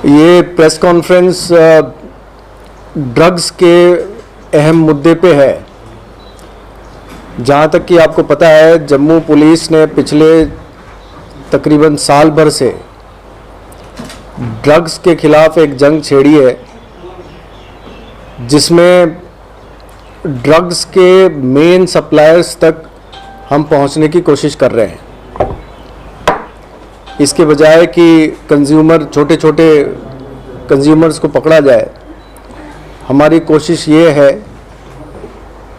ये press conference drugs के अहम मुद्दे पे है। जहाँ तक कि आपको पता है, जम्मू पुलिस ने पिछले तकरीबन साल भर से ड्रग्स के खिलाफ एक जंग छेड़ी है, जिसमें ड्रग्स के मेन सप्लायर्स तक हम पहुंचने की कोशिश कर रहे हैं। इसके बजाय कि कंज्यूमर, छोटे छोटे कंज्यूमर्स को पकड़ा जाए, हमारी कोशिश ये है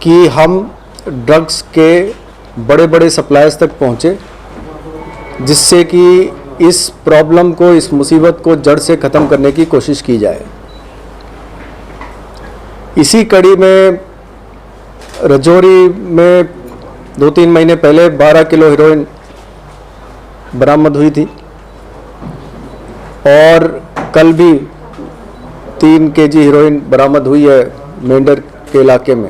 कि हम ड्रग्स के बड़े बड़े सप्लायर्स तक पहुँचे, जिससे कि इस प्रॉब्लम को, इस मुसीबत को जड़ से ख़त्म करने की कोशिश की जाए। इसी कड़ी में रजौरी में 2-3 महीने पहले 12 किलो हेरोइन बरामद हुई थी और कल भी 3 केजी हेरोइन बरामद हुई है मेंढर के इलाके में।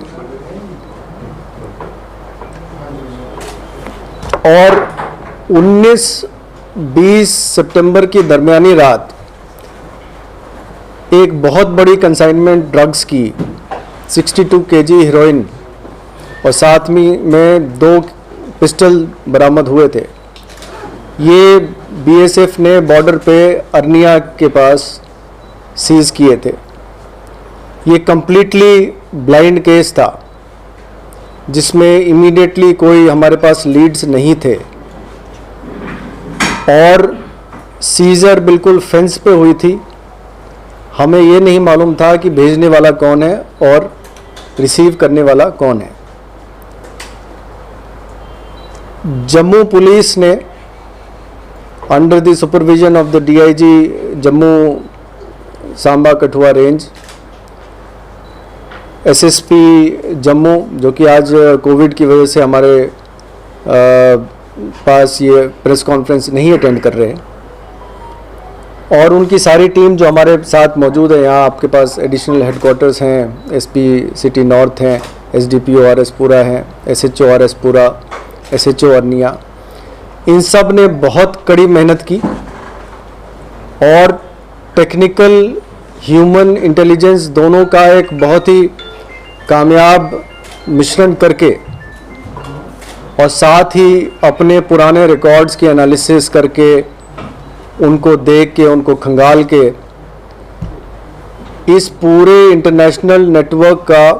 और 19-20 सितंबर की दरमियानी रात एक बहुत बड़ी कंसाइनमेंट ड्रग्स की 62 केजी हेरोइन और साथ में 2 पिस्टल बरामद हुए थे। ये बीएसएफ ने बॉर्डर पे अरनिया के पास सीज किए थे। ये कम्प्लीटली ब्लाइंड केस था, जिसमें इमीडिएटली कोई हमारे पास लीड्स नहीं थे और सीजर बिल्कुल फेंस पे हुई थी। हमें ये नहीं मालूम था कि भेजने वाला कौन है और रिसीव करने वाला कौन है। जम्मू पुलिस ने under the supervision of the DIG Jammu Samba Kathua range, SSP Jammu, जो कि आज कोविड की वजह से हमारे पास ये प्रेस कॉन्फ्रेंस नहीं अटेंड कर रहे हैं, और उनकी सारी टीम जो हमारे साथ मौजूद है। यहाँ आपके पास एडिशनल हेडक्वार्टर्स हैं, एसपी सिटी नॉर्थ हैं, एसडीपीओ आरएस पुरा हैं, एसएचओ आरएस पुरा, एसएचओ अरनिया, इन सब ने बहुत कड़ी मेहनत की और टेक्निकल ह्यूमन इंटेलिजेंस दोनों का एक बहुत ही कामयाब मिश्रण करके और साथ ही अपने पुराने रिकॉर्ड्स की एनालिसिस करके, उनको देख के, उनको खंगाल के, इस पूरे इंटरनेशनल नेटवर्क का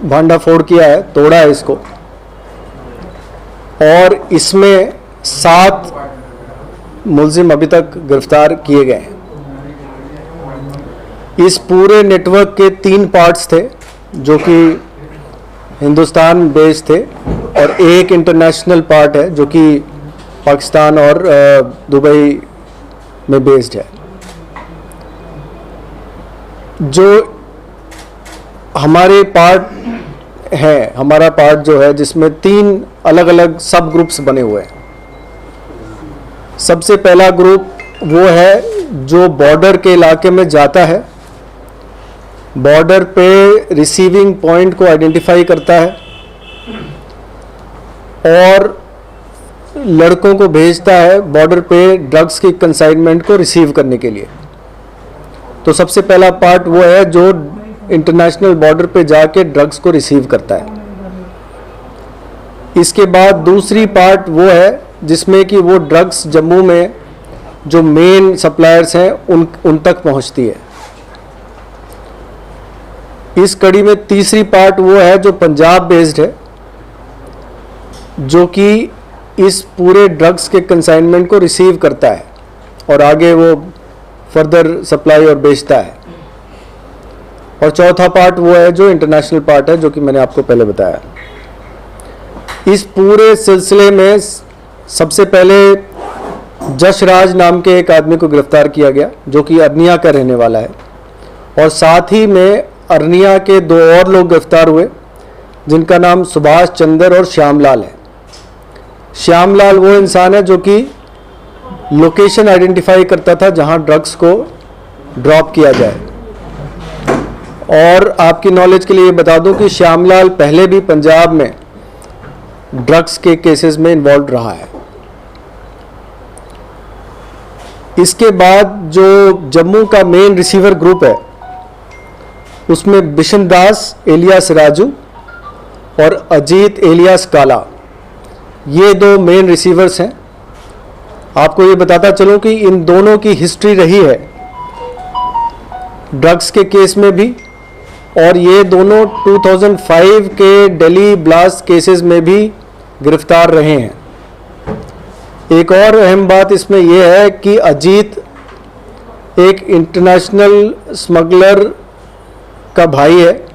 भांडाफोड़ किया है, तोड़ा है इसको। और इसमें 7 मुलजिम अभी तक गिरफ्तार किए गए हैं। इस पूरे नेटवर्क के 3 पार्ट्स थे, जो कि हिंदुस्तान बेस्ड थे, और एक इंटरनेशनल पार्ट है जो कि पाकिस्तान और दुबई में बेस्ड है। जो हमारे पार्ट है, हमारा पार्ट जो है, जिसमें 3 अलग अलग सब ग्रुप्स बने हुए हैं। सबसे पहला ग्रुप वो है जो बॉर्डर के इलाके में जाता है, बॉर्डर पे रिसीविंग पॉइंट को आइडेंटिफाई करता है और लड़कों को भेजता है बॉर्डर पे ड्रग्स की कंसाइनमेंट को रिसीव करने के लिए। तो सबसे पहला पार्ट वो है जो इंटरनेशनल बॉर्डर पे जाके ड्रग्स को रिसीव करता है। इसके बाद दूसरी पार्ट वो है जिसमें कि वो ड्रग्स जम्मू में जो मेन सप्लायर्स हैं उन तक पहुंचती है। इस कड़ी में तीसरी पार्ट वो है जो पंजाब बेस्ड है, जो कि इस पूरे ड्रग्स के कंसाइनमेंट को रिसीव करता है और आगे वो फर्दर सप्लाई और बेचता है। और चौथा पार्ट वो है जो इंटरनेशनल पार्ट है, जो कि मैंने आपको पहले बताया। इस पूरे सिलसिले में सबसे पहले जशराज नाम के एक आदमी को गिरफ्तार किया गया, जो कि अरनिया का रहने वाला है, और साथ ही में अरनिया के 2 और लोग गिरफ्तार हुए, जिनका नाम सुभाष चंद्र और श्यामलाल है। श्यामलाल वो इंसान है जो कि लोकेशन आइडेंटिफाई करता था जहां ड्रग्स को ड्रॉप किया जाए। और आपकी नॉलेज के लिए बता दूं कि श्यामलाल पहले भी पंजाब में ड्रग्स के केसेस में इन्वॉल्व रहा है। इसके बाद जो जम्मू का मेन रिसीवर ग्रुप है उसमें बिशन दास एलियास राजू और अजीत एलियास काला, ये दो मेन रिसीवर्स हैं। आपको ये बताता चलूं कि इन दोनों की हिस्ट्री रही है ड्रग्स के केस में भी, और ये दोनों 2005 के दिल्ली ब्लास्ट केसेस में भी गिरफ्तार रहे हैं। एक और अहम बात इसमें यह है कि अजीत एक इंटरनेशनल स्मगलर का भाई है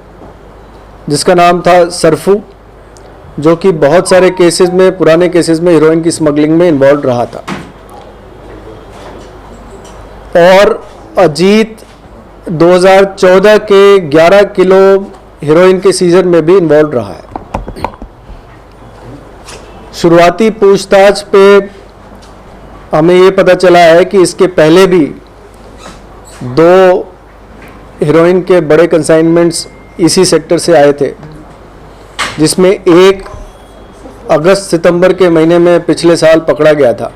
जिसका नाम था सरफू, जो कि बहुत सारे केसेस में, पुराने केसेस में हीरोइन की स्मगलिंग में इन्वॉल्व रहा था। और अजीत 2014 के 11 किलो हीरोइन के सीजन में भी इन्वॉल्व रहा है। शुरुआती पूछताछ पे हमें ये पता चला है कि इसके पहले भी 2 हीरोइन के बड़े कंसाइनमेंट्स इसी सेक्टर से आए थे, जिसमें एक अगस्त सितंबर के महीने में पिछले साल पकड़ा गया था,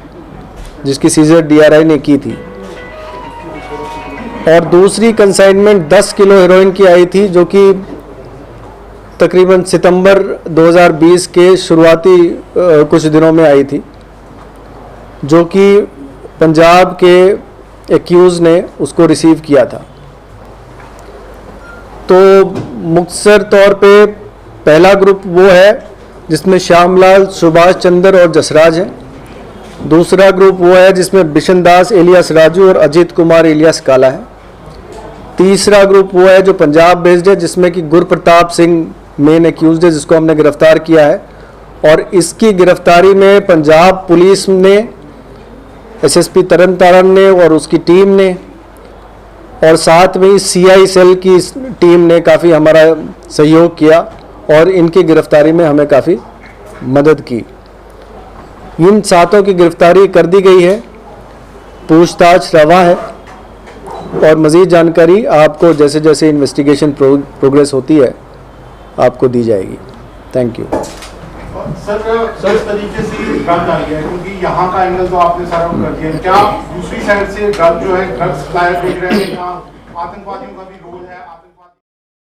जिसकी सीजर डीआरआई ने की थी, और दूसरी कंसाइनमेंट 10 किलो हीरोइन की आई थी, जो कि तकरीबन सितंबर 2020 के शुरुआती कुछ दिनों में आई थी, जो कि पंजाब के एक्यूज ने उसको रिसीव किया था। तो मुख्तसर तौर पे पहला ग्रुप वो है जिसमें श्यामलाल, सुभाष चंद्र और जसराज हैं। दूसरा ग्रुप वो है जिसमें बिशन दास एलियास राजू और अजीत कुमार एलियास काला है। तीसरा ग्रुप वो है जो पंजाब बेस्ड है, जिसमें कि गुरप्रताप सिंह मेन एक्यूज है, जिसको हमने गिरफ्तार किया है। और इसकी गिरफ्तारी में पंजाब पुलिस ने, एसएसपी तरन तारण ने और उसकी टीम ने, और साथ में सीआई सेल की टीम ने काफ़ी हमारा सहयोग किया और इनकी गिरफ्तारी में हमें काफ़ी मदद की। इन 7 की गिरफ्तारी कर दी गई है, पूछताछ रवा है, और मज़ीद जानकारी आपको जैसे जैसे इन्वेस्टिगेशन प्रोग्रेस होती है आपको दी जाएगी। Thank you. सर इस तरीके से ड्रग आ गया है, क्योंकि यहाँ का एंगल तो आपने सारा कर दिया, क्या दूसरी साइड से ड्रग जो है ड्रग्स सप्लायर देख रहे हैं, आतंकवादियों का भी